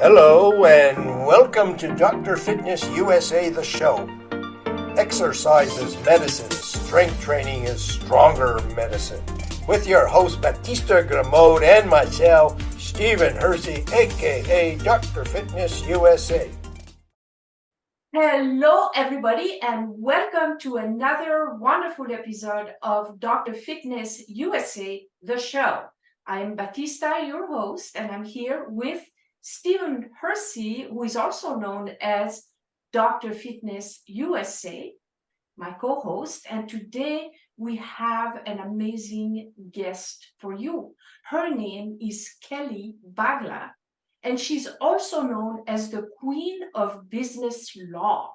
Hello and welcome to Dr. Fitness USA, the show. Exercise is medicine, strength training is stronger medicine. With your host Batista Gramode and myself, Stephen Hersey, aka Dr. Fitness USA. Hello, everybody, and welcome to another wonderful episode of Dr. Fitness USA, the show. I am Batista, your host, and I'm here with Stephen Hersey, who is also known as Dr. Fitness USA, my co-host. And today we have an amazing guest for you. Her name is Kelly Bagla, and she's also known as the Queen of Business Law.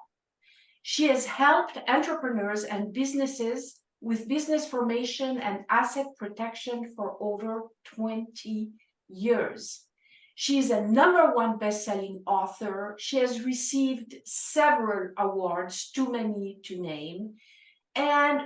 She has helped entrepreneurs and businesses with business formation and asset protection for over 20 years. She is a #1 best-selling author. She has received several awards, too many to name. And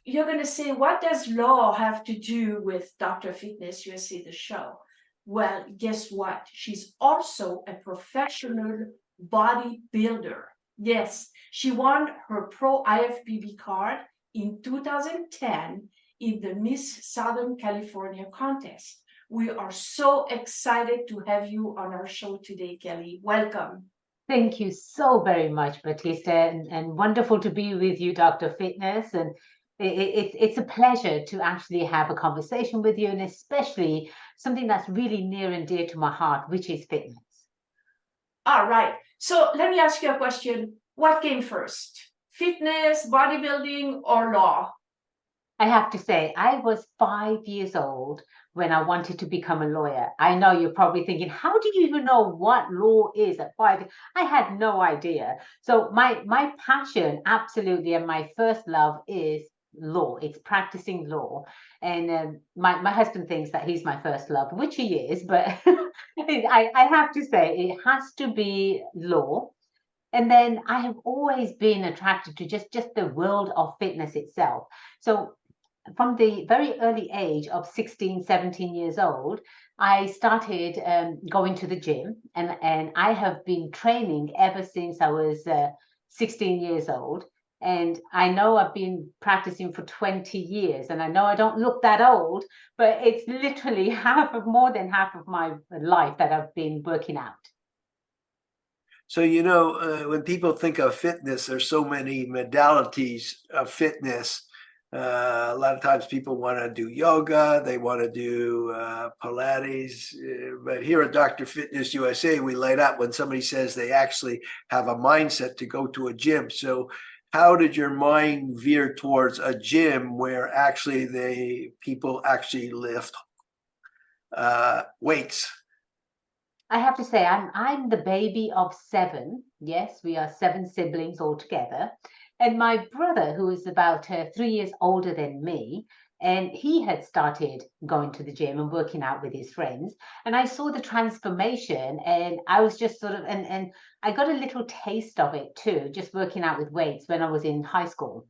you're going to say, what does law have to do with Dr. Fitness USA, the show? Well, guess what? She's also a professional bodybuilder. Yes, she won her pro-IFBB card in 2010 in the Miss Southern California contest. We are so excited to have you on our show today, Kelly. Welcome. Thank you so very much, Batista, and wonderful to be with you, Dr. Fitness. And it's a pleasure to actually have a conversation with you, and especially something that's really near and dear to my heart, which is fitness. All right. So let me ask you a question. What came first? Fitness, bodybuilding, or law? I have to say, I was 5 years old when I wanted to become a lawyer. I know you're probably thinking, how do you even know what law is at 5? I had no idea. So my passion, absolutely, and my first love is law. It's practicing law. And my husband thinks that he's my first love, which he is, but I have to say, it has to be law. And then I have always been attracted to just the world of fitness itself. So from the very early age of 16, 17 years old, I started going to the gym, and I have been training ever since I was 16 years old. And I know I've been practicing for 20 years, and I know I don't look that old, but it's literally more than half of my life that I've been working out. So, when people think of fitness, there's so many modalities of fitness. A lot of times people want to do yoga, they want to do Pilates, but here at Dr. Fitness USA, we light up when somebody says they actually have a mindset to go to a gym. So how did your mind veer towards a gym where actually people actually lift weights? I have to say, I'm the baby of 7. Yes, we are 7 siblings altogether. And my brother, who is about 3 years older than me, and he had started going to the gym and working out with his friends. And I saw the transformation, and I was just sort of, and I got a little taste of it too, just working out with weights when I was in high school.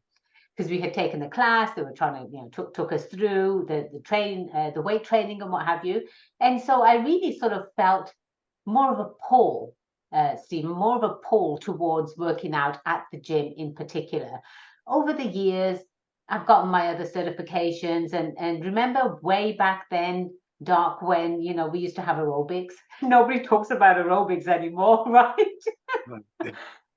Because we had taken the class, they were trying to, took us through the weight training and what have you. And so I really sort of felt more of a pull, Stephen, more of a pull towards working out at the gym in particular. Over the years, I've gotten my other certifications, and remember way back then, Doc, when we used to have aerobics. Nobody talks about aerobics anymore, right?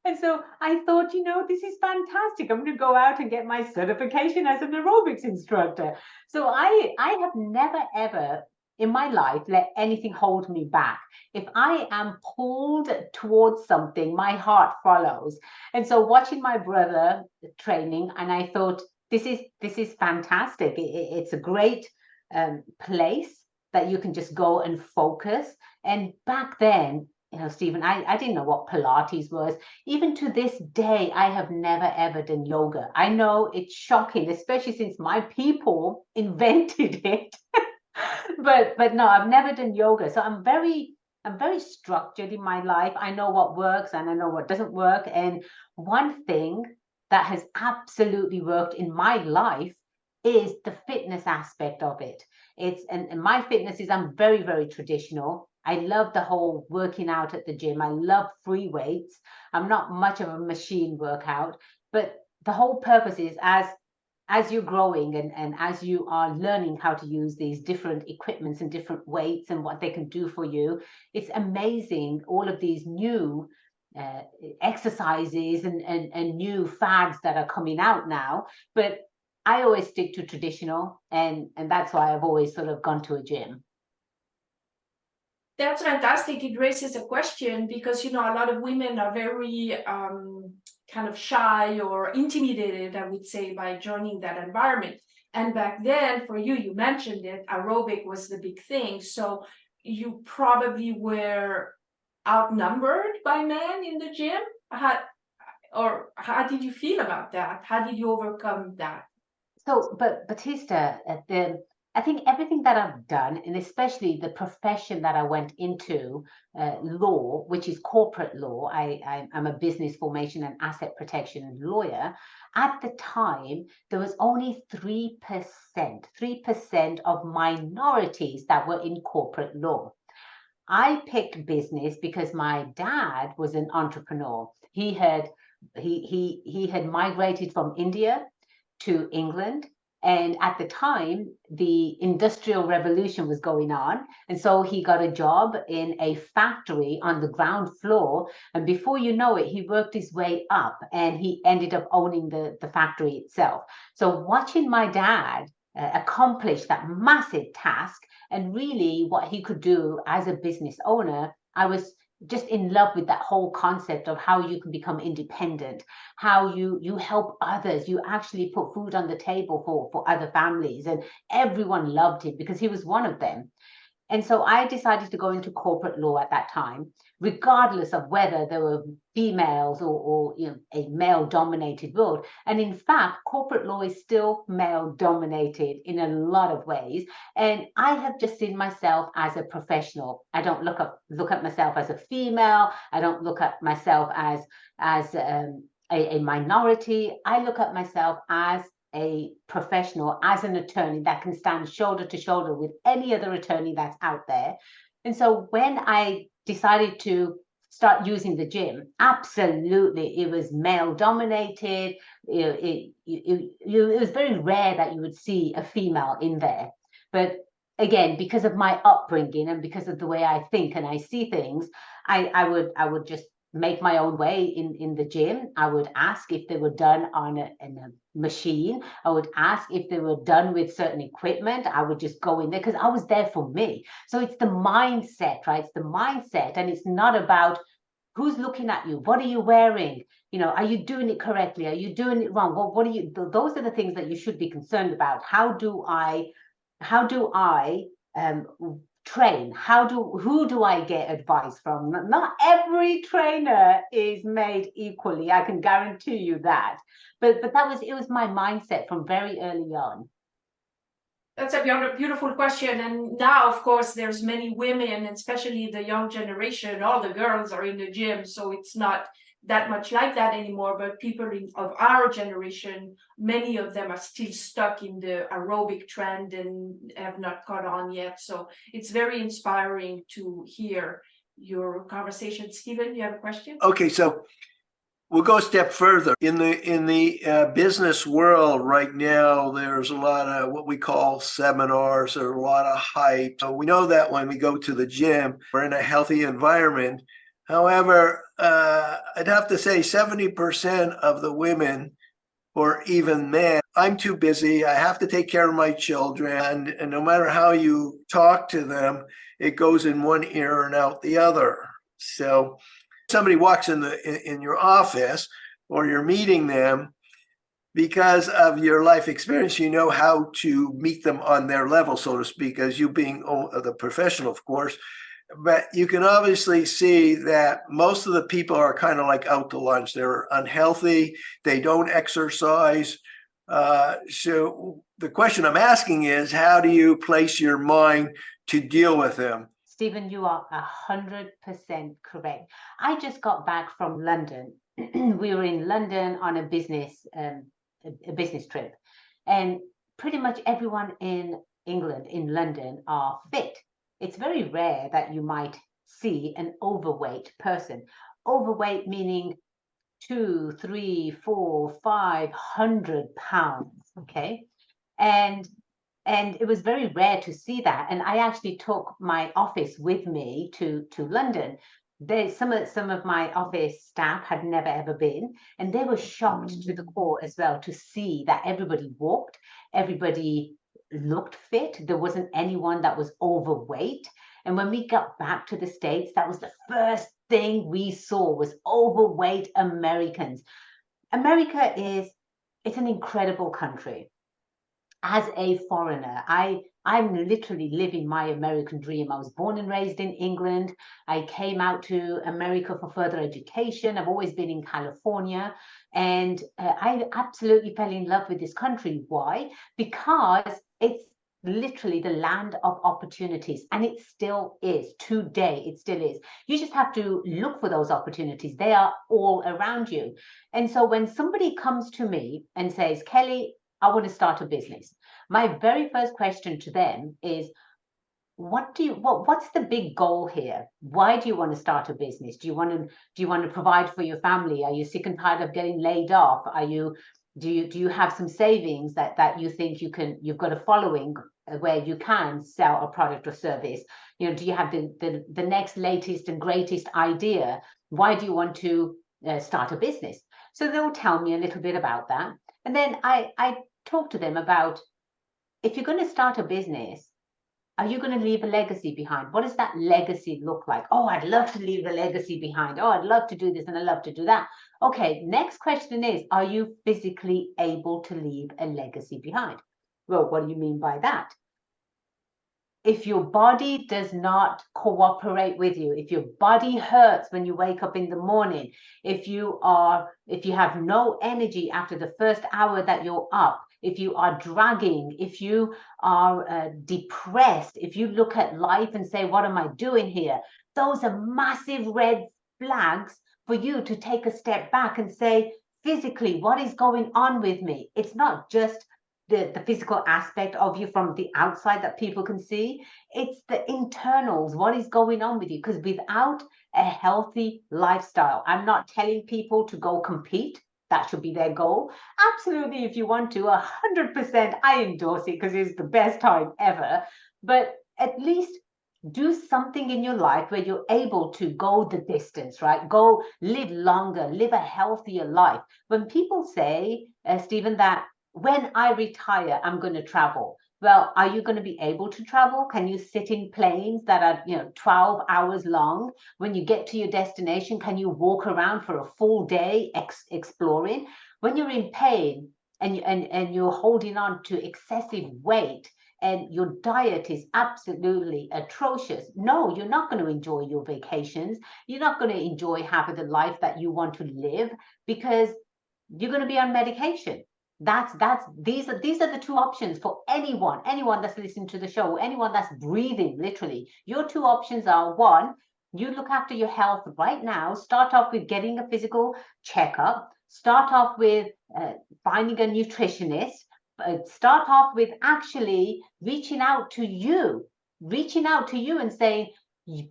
And so I thought, this is fantastic. I'm going to go out and get my certification as an aerobics instructor. So I have never, ever in my life let anything hold me back. If I am pulled towards something, my heart follows. And so watching my brother training, and I thought, this is fantastic. It's a great place that you can just go and focus. And back then, Stephen, I didn't know what Pilates was. Even to this day, I have never, ever done yoga. I know it's shocking, especially since my people invented it. But no, I've never done yoga. So I'm very structured in my life. I know what works and I know what doesn't work. And one thing that has absolutely worked in my life is the fitness aspect of it. And my fitness is, I'm very, very traditional. I love the whole working out at the gym. I love free weights. I'm not much of a machine workout, but the whole purpose is as you're growing and as you are learning how to use these different equipments and different weights and what they can do for you, it's amazing, all of these new exercises and new fads that are coming out now. But I always stick to traditional, and that's why I've always sort of gone to a gym. That's fantastic. It raises a question because, you know, a lot of women are very kind of shy or intimidated, I would say, by joining that environment. And back then, for you, you mentioned it, aerobic was the big thing. So you probably were outnumbered by men in the gym. How did you feel about that? How did you overcome that? So, but Batista, I think everything that I've done, and especially the profession that I went into, law, which is corporate law, I'm a business formation and asset protection lawyer. At the time, there was only 3% of minorities that were in corporate law. I picked business because my dad was an entrepreneur. He had migrated from India to England. And at the time, the Industrial Revolution was going on. And so he got a job in a factory on the ground floor. And before you know it, he worked his way up and he ended up owning the factory itself. So watching my dad accomplish that massive task and really what he could do as a business owner, I was just in love with that whole concept of how you can become independent, how you help others, you actually put food on the table for other families, and everyone loved him because he was one of them. And so I decided to go into corporate law at that time, regardless of whether there were females or you know, a male-dominated world. And in fact, corporate law is still male-dominated in a lot of ways. And I have just seen myself as a professional. I don't look at myself as a female. I don't look at myself as a minority. I look at myself as a professional, as an attorney that can stand shoulder to shoulder with any other attorney that's out there. And so when I decided to start using the gym, absolutely, it was male dominated. It was very rare that you would see a female in there. But again, because of my upbringing and because of the way I think and I see things, I would just make my own way in the gym. I would ask if they were done on a machine. I would ask if they were done with certain equipment. I would just go in there because I was there for me. So it's the mindset, right? It's the mindset, and it's not about who's looking at you. What are you wearing? You know, are you doing it correctly? Are you doing it wrong? What are you? Those are the things that you should be concerned about. How do I train? Who do I get advice from? Not every trainer is made equally, I can guarantee you that. But it was my mindset from very early on. That's a beautiful question. And now, of course, there's many women, especially the young generation, all the girls are in the gym. So it's not that much like that anymore. But people of our generation, many of them are still stuck in the aerobic trend and have not caught on yet. So it's very inspiring to hear your conversation. Stephen, you have a question? Okay, so we'll go a step further. In the business world right now, there's a lot of what we call seminars, or a lot of hype. So we know that when we go to the gym, we're in a healthy environment. However, I'd have to say 70% of the women, or even men, I'm too busy. I have to take care of my children. And no matter how you talk to them, it goes in one ear and out the other. So somebody walks in your office, or you're meeting them, because of your life experience, you know how to meet them on their level, so to speak, as you being the professional, of course. But you can obviously see that most of the people are kind of like out to lunch. They're unhealthy. They don't exercise. So the question I'm asking is, how do you place your mind to deal with them? Stephen, you are 100% correct. I just got back from London. We were in London on a business trip, and pretty much everyone in England, in London, are fit. it's very rare that you might see an overweight person. Overweight meaning 2, 3, 4, 500 pounds. Okay. And it was very rare to see that. And I actually took my office with me to London. Some of my office staff had never ever been, and they were shocked to the core as well to see that everybody walked, everybody looked fit. There wasn't anyone that was overweight. And when we got back to the States, that was the first thing we saw was overweight Americans. America it's an incredible country. As a foreigner, I'm literally living my American dream. I was born and raised in England. I came out to America for further education. I've always been in California, and I absolutely fell in love with this country. Why? Because it's literally the land of opportunities, and it still is today. It still is. You just have to look for those opportunities. They are all around you. And so when somebody comes to me and says, Kelly, I want to start a business, my very first question to them is, what's the big goal here? Why do you want to start a business? Do you want to provide for your family? Are you sick and tired of getting laid off? Do you have some savings that you think you've got a following where you can sell a product or service? Do you have the next latest and greatest idea? Why do you want to start a business? So they'll tell me a little bit about that. And then I talk to them about, if you're going to start a business, are you going to leave a legacy behind? What does that legacy look like? Oh, I'd love to leave a legacy behind. Oh, I'd love to do this and I'd love to do that. Okay, next question is, are you physically able to leave a legacy behind? Well, what do you mean by that? If your body does not cooperate with you, if your body hurts when you wake up in the morning, if you have no energy after the first hour that you're up, if you are dragging, if you are depressed, if you look at life and say, what am I doing here? Those are massive red flags for you to take a step back and say, physically, what is going on with me? It's not just the physical aspect of you from the outside that people can see. It's the internals. What is going on with you? Because without a healthy lifestyle, I'm not telling people to go compete. That should be their goal. Absolutely, if you want to, 100%, I endorse it because it's the best time ever. But at least do something in your life where you're able to go the distance, right? Go live longer, live a healthier life. When people say, Stephen, that when I retire, I'm going to travel. Well, are you going to be able to travel? Can you sit in planes that are, 12 hours long? When you get to your destination, can you walk around for a full day exploring? When you're in pain and you're holding on to excessive weight and your diet is absolutely atrocious, no, you're not going to enjoy your vacations. You're not going to enjoy having the life that you want to live because you're going to be on medication. These are the two options for anyone that's listening to the show, anyone that's breathing, literally. Your two options are, one, you look after your health right now. Start off with getting a physical checkup. Start off with finding a nutritionist. Start off with actually reaching out to you and saying,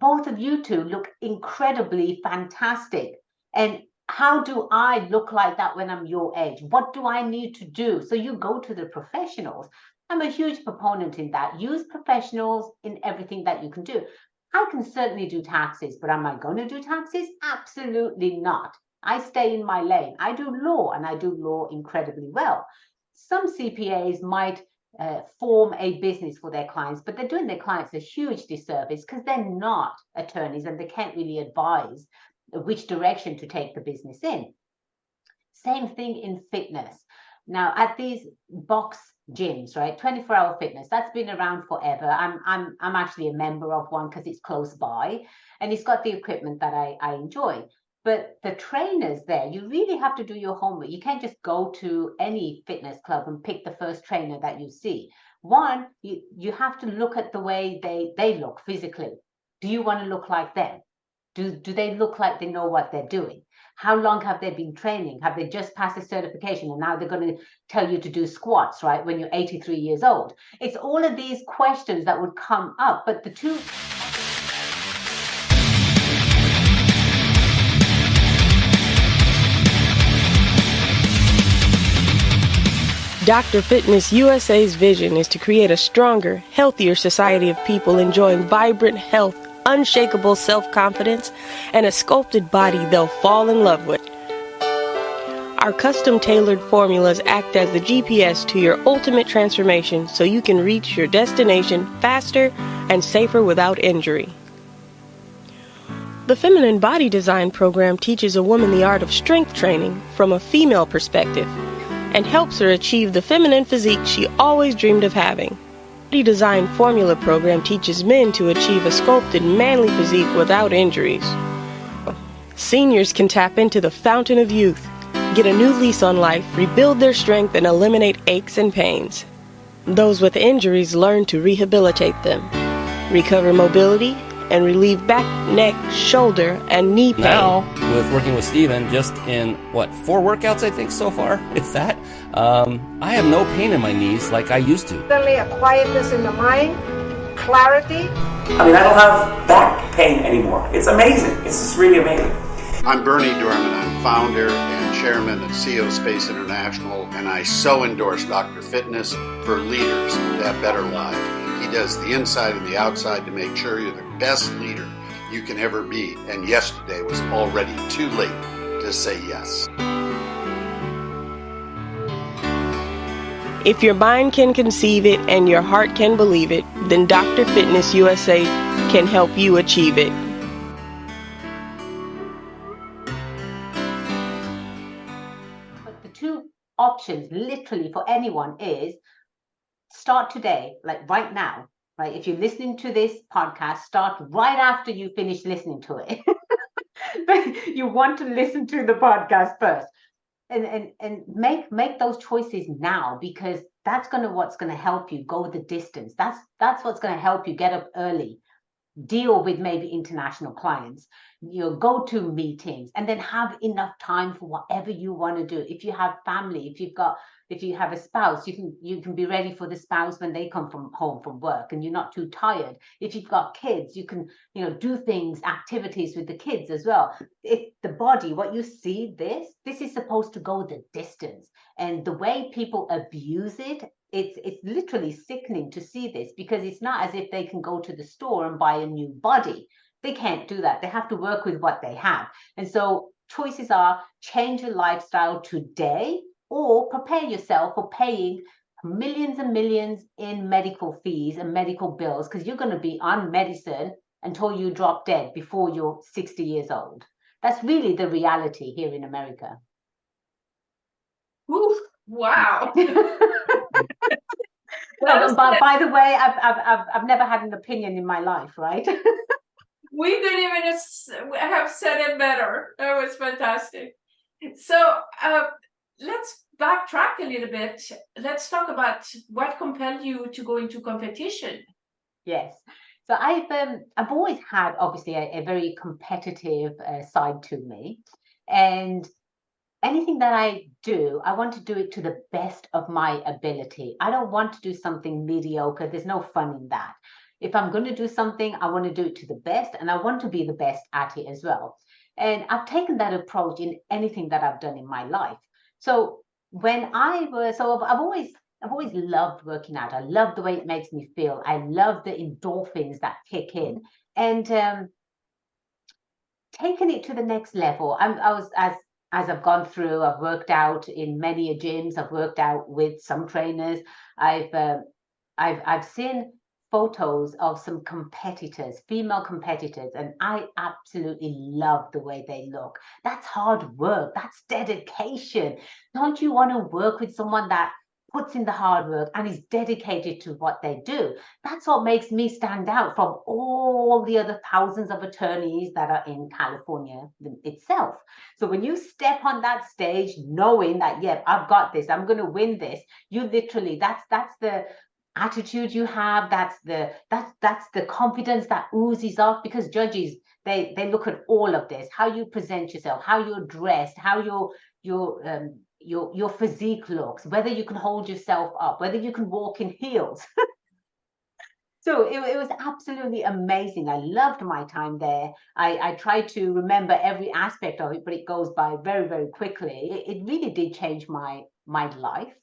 both of you two look incredibly fantastic. And how do I look like that when I'm your age? What do I need to do? So you go to the professionals. I'm a huge proponent in that. Use professionals in everything that you can do. I can certainly do taxes, but am I going to do taxes? Absolutely not. I stay in my lane. I do law, and I do law incredibly well. Some CPAs might form a business for their clients, but they're doing their clients a huge disservice because they're not attorneys and they can't really advise which direction to take the business in. Same thing in fitness. Now, at these box gyms, right, 24-hour fitness, that's been around forever. I'm actually a member of one because it's close by and it's got the equipment that I enjoy. But the trainers there, you really have to do your homework. You can't just go to any fitness club and pick the first trainer that you see. One, you have to look at the way they look physically. Do you want to look like them? Do they look like they know what they're doing? How long have they been training? Have they just passed a certification and now they're going to tell you to do squats, right, when you're 83 years old? It's all of these questions that would come up, but the two... Dr. Fitness USA's vision is to create a stronger, healthier society of people enjoying vibrant health, unshakable self-confidence, and a sculpted body they'll fall in love with. Our custom-tailored formulas act as the GPS to your ultimate transformation so you can reach your destination faster and safer without injury. The Feminine Body Design program teaches a woman the art of strength training from a female perspective and helps her achieve the feminine physique she always dreamed of having. The Design Formula program teaches men to achieve a sculpted manly physique without injuries. Seniors can tap into the fountain of youth, get a new lease on life, rebuild their strength, and eliminate aches and pains. Those with injuries learn to rehabilitate them, recover mobility, and relieve back, neck, shoulder, and knee pain. Now, with working with Steven, just in, 4 workouts, I think, so far, if that, I have no pain in my knees like I used to. Suddenly a quietness in the mind, clarity. I mean, I don't have back pain anymore. It's amazing. It's just really amazing. I'm Bernie Dorman. I'm founder and chairman of CEO Space International, and I so endorse Dr. Fitness for leaders to have better lives. He does the inside and the outside to make sure you're the best leader you can ever be. And yesterday was already too late to say yes. If your mind can conceive it and your heart can believe it, then Dr. Fitness USA can help you achieve it. But the two options literally for anyone is start today, like right now, right? If you're listening to this podcast, start right after you finish listening to it. But you want to listen to the podcast first. And make those choices now, because that's what's gonna help you go the distance. That's what's gonna help you get up early, deal with maybe international clients, go to meetings, and then have enough time for whatever you want to do. If you have family, if you have a spouse, you can be ready for the spouse when they come home from work and you're not too tired. If you've got kids, you can do activities with the kids as well. The body, what you see, this is supposed to go the distance, and the way people abuse it, it's literally sickening to see this, because it's not as if they can go to the store and buy a new body. They can't do that. They have to work with what they have. And so choices are: change your lifestyle today, or prepare yourself for paying millions and millions in medical fees and medical bills, because you're going to be on medicine until you drop dead before you're 60 years old. That's really the reality here in America. Ooh, wow. By the way, I've never had an opinion in my life, right? We didn't even have said it better. That was fantastic. So let's backtrack a little bit. Let's talk about what compelled you to go into competition. Yes. So I've always had, obviously, a very competitive side to me, and anything that I do, I want to do it to the best of my ability. I don't want to do something mediocre. There's no fun in that. If I'm going to do something, I want to do it to the best, and I want to be the best at it as well. And I've taken that approach in anything that I've done in my life. So I've always loved working out. I love the way it makes me feel. I love the endorphins that kick in, and taking it to the next level. As I've gone through, I've worked out in many gyms. I've worked out with some trainers. I've seen photos of some competitors, female competitors, and I absolutely love the way they look. That's hard work. That's dedication. Don't you want to work with someone that puts in the hard work and is dedicated to what they do? That's what makes me stand out from all the other thousands of attorneys that are in California itself. So when you step on that stage knowing that, yeah, I've got this, I'm going to win this, you literally, that's the attitude you have, that's the confidence that oozes off, because judges, they look at all of this, how you present yourself, how you're dressed, how your physique looks, whether you can hold yourself up, whether you can walk in heels. So it was absolutely amazing. I loved my time there. I tried to remember every aspect of it, but it goes by very, very quickly. It really did change my life,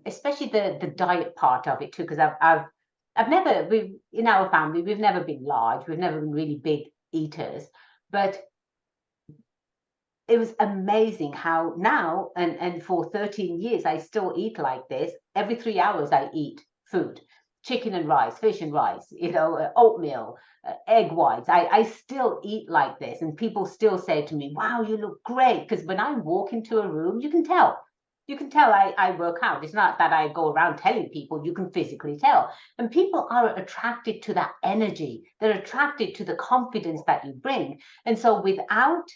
especially the diet part of it too, because I've never, in our family, we've never been large. We've never been really big eaters, but it was amazing how now, and for 13 years, I still eat like this. Every 3 hours, I eat food. Chicken and rice, fish and rice, oatmeal, egg whites. I still eat like this. And people still say to me, wow, you look great. Because when I walk into a room, you can tell. You can tell I work out. It's not that I go around telling people, you can physically tell. And people are attracted to that energy. They're attracted to the confidence that you bring. And so without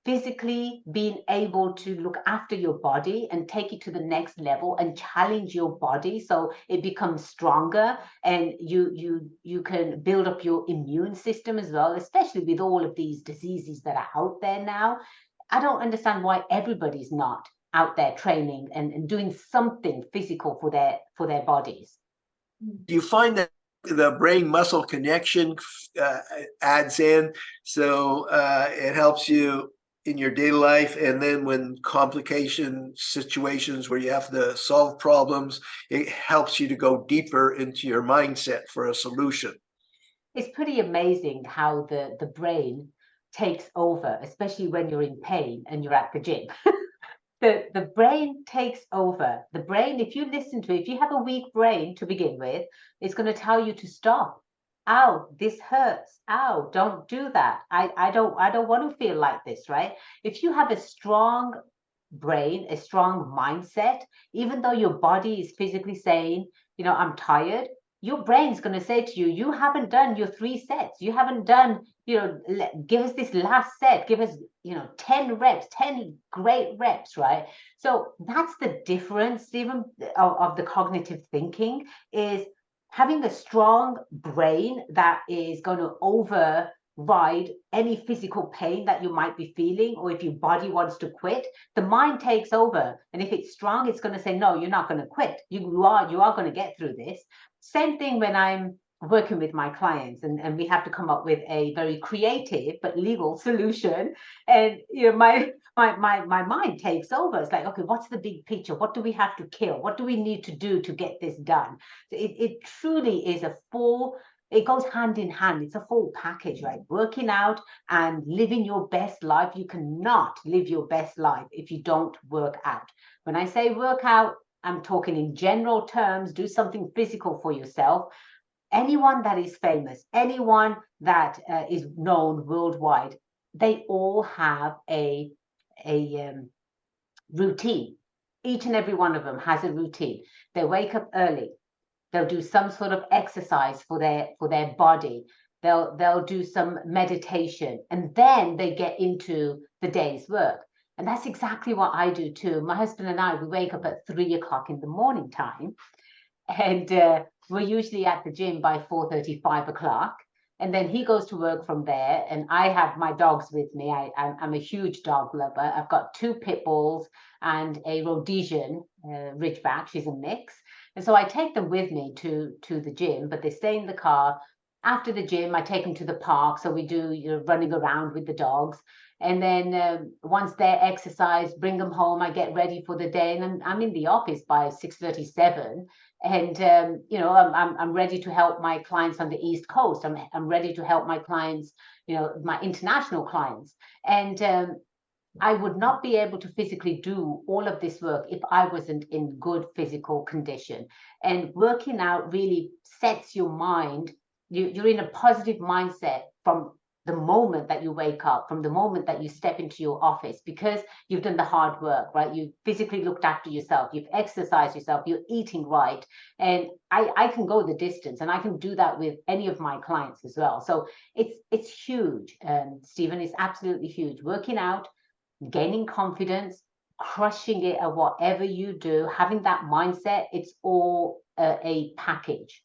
physically being able to look after your body and take it to the next level and challenge your body so it becomes stronger, and you can build up your immune system as well, especially with all of these diseases that are out there now. I don't understand why everybody's not out there training and doing something physical for their bodies. Do you find that the brain muscle connection adds in, so it helps you in your daily life, and then when complication situations where you have to solve problems, it helps you to go deeper into your mindset for a solution? It's pretty amazing how the brain takes over, especially when you're in pain and you're at the gym. The brain takes over. The brain, if you listen to it, if you have a weak brain to begin with, it's going to tell you to stop. Ow, this hurts. Ow, don't do that. I don't want to feel like this, right? If you have a strong brain, a strong mindset, even though your body is physically saying, I'm tired, your brain's going to say to you, you haven't done your 3 sets. You haven't done, give us this last set. Give us, 10 reps, 10 great reps, right? So that's the difference, even of the cognitive thinking, is having a strong brain that is going to override any physical pain that you might be feeling, or if your body wants to quit, the mind takes over. And if it's strong, it's going to say, no, you're not going to quit. You are going to get through this. Same thing when I'm working with my clients, and we have to come up with a very creative but legal solution. And my mind takes over. It's like, okay, what's the big picture? What do we have to kill? What do we need to do to get this done? It truly is it goes hand in hand. It's a full package, right? Working out and living your best life. You cannot live your best life if you don't work out. When I say work out, I'm talking in general terms. Do something physical for yourself. Anyone that is famous, anyone that is known worldwide, they all have a routine. Each and every one of them has a routine. They wake up early. They'll do some sort of exercise for their body. They'll do some meditation, and then they get into the day's work. And that's exactly what I do too. My husband and I, we wake up at 3 o'clock in the morning time, and we're usually at the gym by 4:30, 5 o'clock. And then he goes to work from there, and I have my dogs with me. I'm a huge dog lover. I've got 2 pit bulls and a Rhodesian Ridgeback. She's a mix. And so I take them with me to the gym, but they stay in the car. After the gym, I take them to the park. So we do running around with the dogs. And then once they're exercised, bring them home. I get ready for the day, and I'm in the office by 6:37. And I'm ready to help my clients on the East Coast. I'm ready to help my clients, my international clients. And I would not be able to physically do all of this work if I wasn't in good physical condition. And working out really sets your mind. You're in a positive mindset from the moment that you wake up, from the moment that you step into your office, because you've done the hard work, right? You physically looked after yourself, you've exercised yourself, you're eating right. And I can go the distance, and I can do that with any of my clients as well. So it's huge, Stephen. It's absolutely huge. Working out, gaining confidence, crushing it at whatever you do, having that mindset, it's all a package.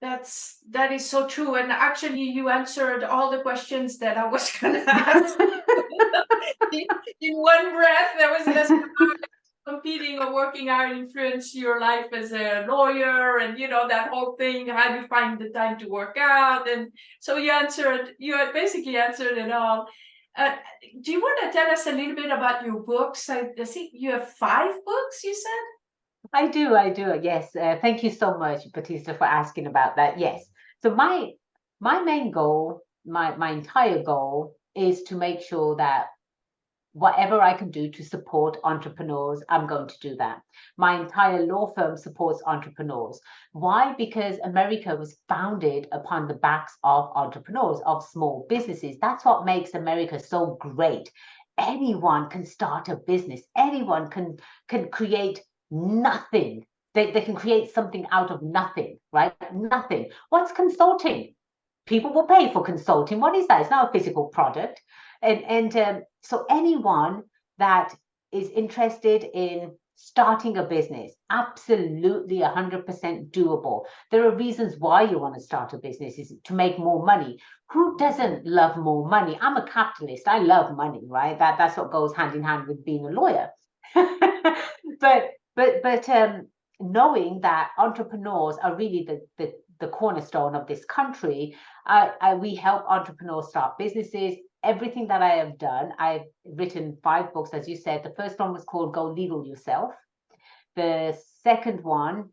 That is so true. And actually, you answered all the questions that I was going to ask. In one breath, there was less competing or working hard influence your life as a lawyer, and that whole thing. How do you find the time to work out? And so you had basically answered it all. Do you want to tell us a little bit about your books? I think you have 5 books, you said? I do. Yes. Thank you so much, Batista, for asking about that. Yes. So my main goal, my entire goal is to make sure that whatever I can do to support entrepreneurs, I'm going to do that. My entire law firm supports entrepreneurs. Why? Because America was founded upon the backs of entrepreneurs, of small businesses. That's what makes America so great. Anyone can start a business. Anyone can create nothing. They can create something out of nothing, right? Nothing. What's consulting? People will pay for consulting. What is that? It's not a physical product. And so anyone that is interested in starting a business, absolutely 100% doable. There are reasons why you want to start a business, is to make more money. Who doesn't love more money? I'm a capitalist. I love money, right? That's what goes hand in hand with being a lawyer. but knowing that entrepreneurs are really the cornerstone of this country, we help entrepreneurs start businesses. Everything that I have done, I've written 5 books, as you said. The first one was called Go Legal Yourself. The second one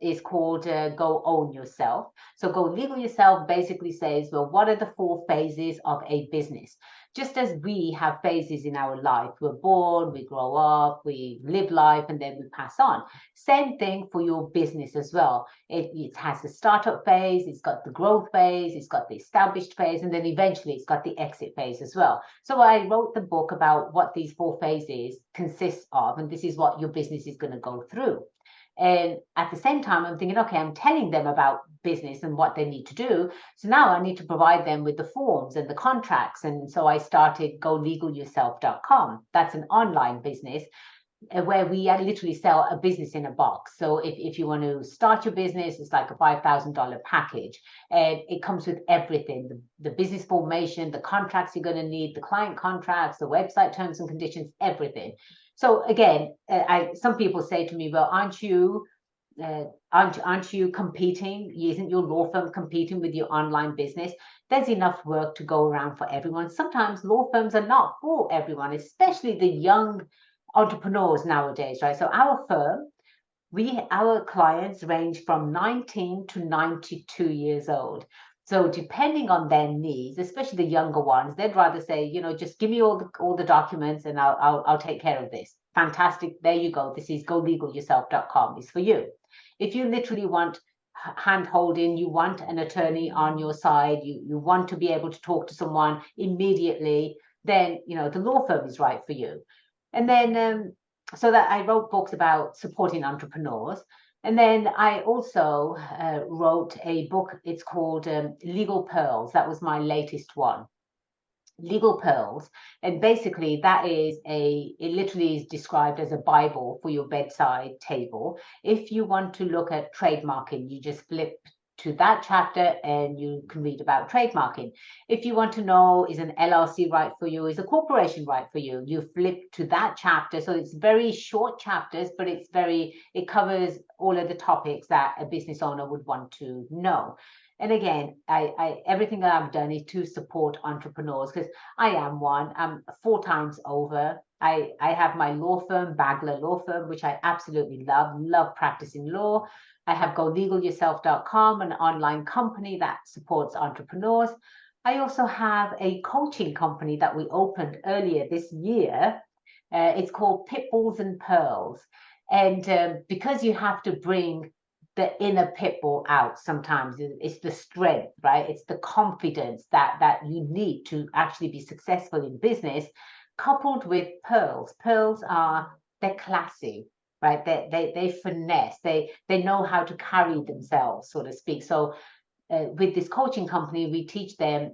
is called Go Own Yourself. So Go Legal Yourself basically says, well, what are the 4 phases of a business? Just as we have phases in our life, we're born, we grow up, we live life, and then we pass on. Same thing for your business as well. It has the startup phase, it's got the growth phase, it's got the established phase, and then eventually it's got the exit phase as well. So I wrote the book about what these 4 phases consist of, and this is what your business is going to go through. And at the same time, I'm thinking, okay, I'm telling them about business and what they need to do. So now I need to provide them with the forms and the contracts. And so I started golegalyourself.com. That's an online business where we literally sell a business in a box. So if you want to start your business, it's like a $5,000 package. And it comes with everything, the business formation, the contracts you're going to need, the client contracts, the website terms and conditions, everything. So again, some people say to me, well, aren't you competing? Isn't your law firm competing with your online business? There's enough work to go around for everyone. Sometimes law firms are not for everyone, especially the young entrepreneurs nowadays, right? So our firm, our clients range from 19 to 92 years old. So depending on their needs, especially the younger ones, they'd rather say, just give me all the documents and I'll take care of this. Fantastic. There you go. This is golegalyourself.com. It's for you. If you literally want hand holding, you want an attorney on your side, you want to be able to talk to someone immediately, then, the law firm is right for you. And then, so that I wrote books about supporting entrepreneurs. And then I also wrote a book. It's called Legal Pearls. That was my latest one. Legal Pearls. And basically it literally is described as a Bible for your bedside table. If you want to look at trademarking, you just flip to that chapter and you can read about trademarking. If you want to know, is an LLC right for you? Is a corporation right for you? You flip to that chapter. So it's very short chapters, but it covers all of the topics that a business owner would want to know. And again, everything that I've done is to support entrepreneurs, because I am one. I'm 4 times over. I have my law firm, Bagla Law Firm, which I absolutely love practicing law. I have golegalyourself.com, an online company that supports entrepreneurs. I also have a coaching company that we opened earlier this year. It's called Pitbulls and Pearls. And because you have to bring the inner pitbull out sometimes, it's the strength, right? It's the confidence that you need to actually be successful in business, coupled with pearls. Pearls they're classy, right? They finesse, they know how to carry themselves, so to speak. So with this coaching company, we teach them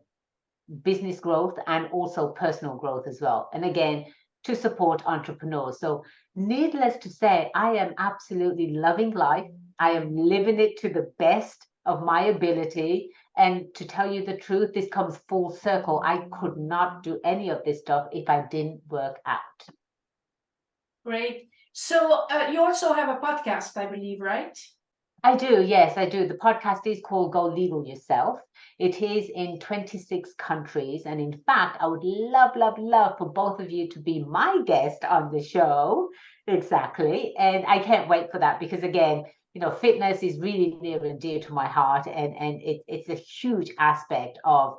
business growth and also personal growth as well. And again, to support entrepreneurs. So needless to say, I am absolutely loving life. I am living it to the best of my ability. And to tell you the truth, this comes full circle. I could not do any of this stuff if I didn't work out. Great. So you also have a podcast, I believe, right? I do, yes, I do. The podcast is called Go Legal Yourself. It is in 26 countries. And in fact, I would love, love, love for both of you to be my guest on the show. Exactly. And I can't wait for that because, again, you know, fitness is really near and dear to my heart. And it's a huge aspect of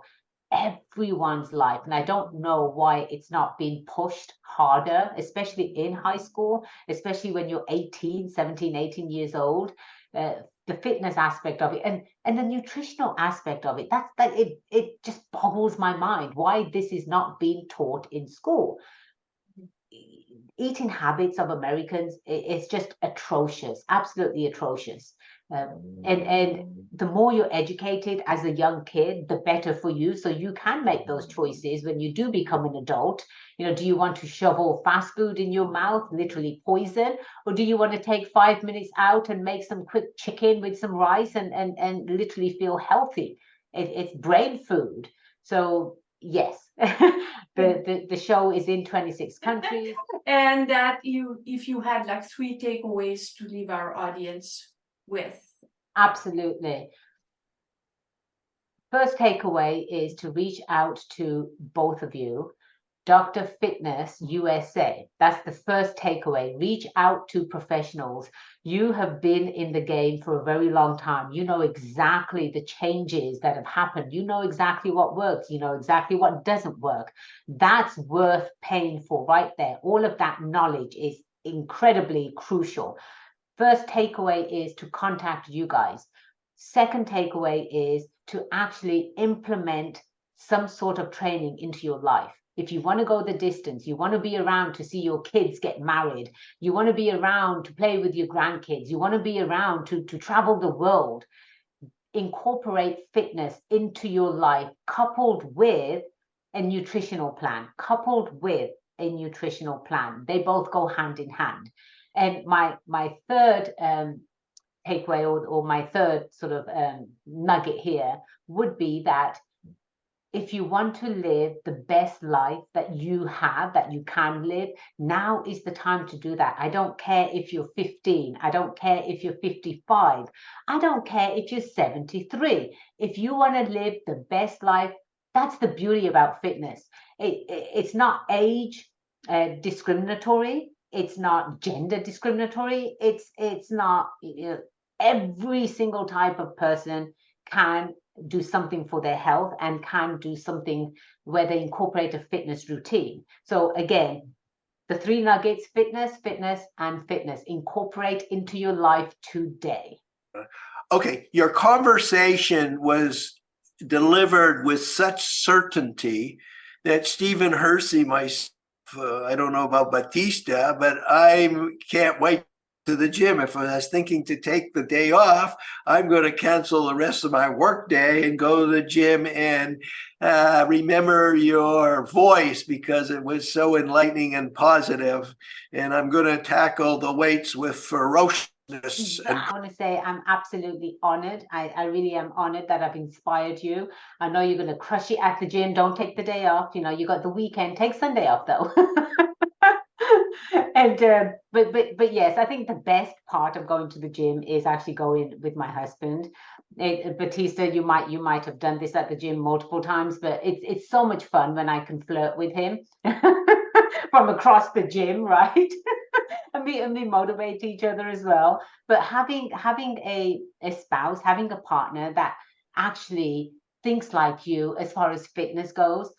everyone's life. And I don't know why it's not being pushed harder, especially in high school, especially when you're 18, 17, 18 years old. The fitness aspect of it and the nutritional aspect of it, that's that it just boggles my mind why this is not being taught in school. Eating habits of Americans is just atrocious, absolutely atrocious. And the more you're educated as a young kid, the better for you. So you can make those choices when you do become an adult. You know, do you want to shovel fast food in your mouth, literally poison, or do you want to take 5 minutes out and make some quick chicken with some rice and literally feel healthy? It's brain food. So yes, the show is in 26 countries. And that if you had like 3 takeaways to leave our audience with. Absolutely. First takeaway is to reach out to both of you. Dr. Fitness USA. That's the first takeaway. Reach out to professionals. You have been in the game for a very long time. You know exactly the changes that have happened. You know exactly what works. You know exactly what doesn't work. That's worth paying for right there. All of that knowledge is incredibly crucial. First takeaway is to contact you guys. Second takeaway is to actually implement some sort of training into your life. If you want to go the distance, you want to be around to see your kids get married, you want to be around to play with your grandkids, you want to be around to travel the world, incorporate fitness into your life, coupled with a nutritional plan, They both go hand in hand. And my third takeaway or my third sort of nugget here would be that if you want to live the best life that you can live, now is the time to do that. I don't care if you're 15. I don't care if you're 55. I don't care if you're 73. If you want to live the best life, that's the beauty about fitness. It's not age discriminatory. It's not gender discriminatory. It's not, every single type of person can do something for their health and can do something where they incorporate a fitness routine. So again, the 3 nuggets: fitness, fitness, and fitness. Incorporate into your life today. Okay, your conversation was delivered with such certainty that Stephen Hersey, I don't know about Batista, but I can't wait to the gym. If I was thinking to take the day off, I'm going to cancel the rest of my work day and go to the gym and remember your voice because it was so enlightening and positive. And I'm going to tackle the weights with ferociousness. I want to say I'm absolutely honored. I really am honored that I've inspired you. I know you're going to crush it at the gym. Don't take the day off. You know, you got the weekend. Take Sunday off though. And but yes, I think the best part of going to the gym is actually going with my husband. Batista, you might have done this at the gym multiple times, but it's so much fun when I can flirt with him from across the gym, right? and we motivate each other as well. But having a spouse, having a partner that actually thinks like you as far as fitness goes,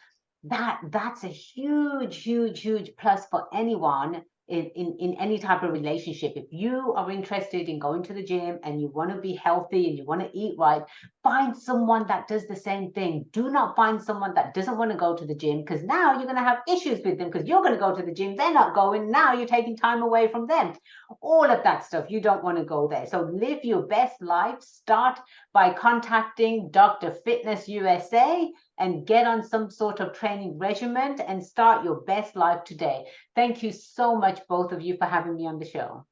that's a huge plus for anyone in any type of relationship. If you are interested in going to the gym and you want to be healthy and you want to eat right, find someone that does the same thing. Do not find someone that doesn't want to go to the gym, because now you're going to have issues with them because you're going to go to the gym, they're not going, now you're taking time away from them. All of that stuff, you don't want to go there. So live your best life. Start by contacting Dr. Fitness USA and get on some sort of training regimen and start your best life today. Thank you so much, both of you, for having me on the show.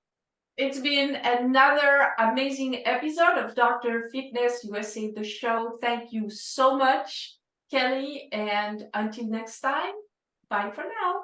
It's been another amazing episode of Dr. Fitness USA, the show. Thank you so much, Kelly. And until next time, bye for now.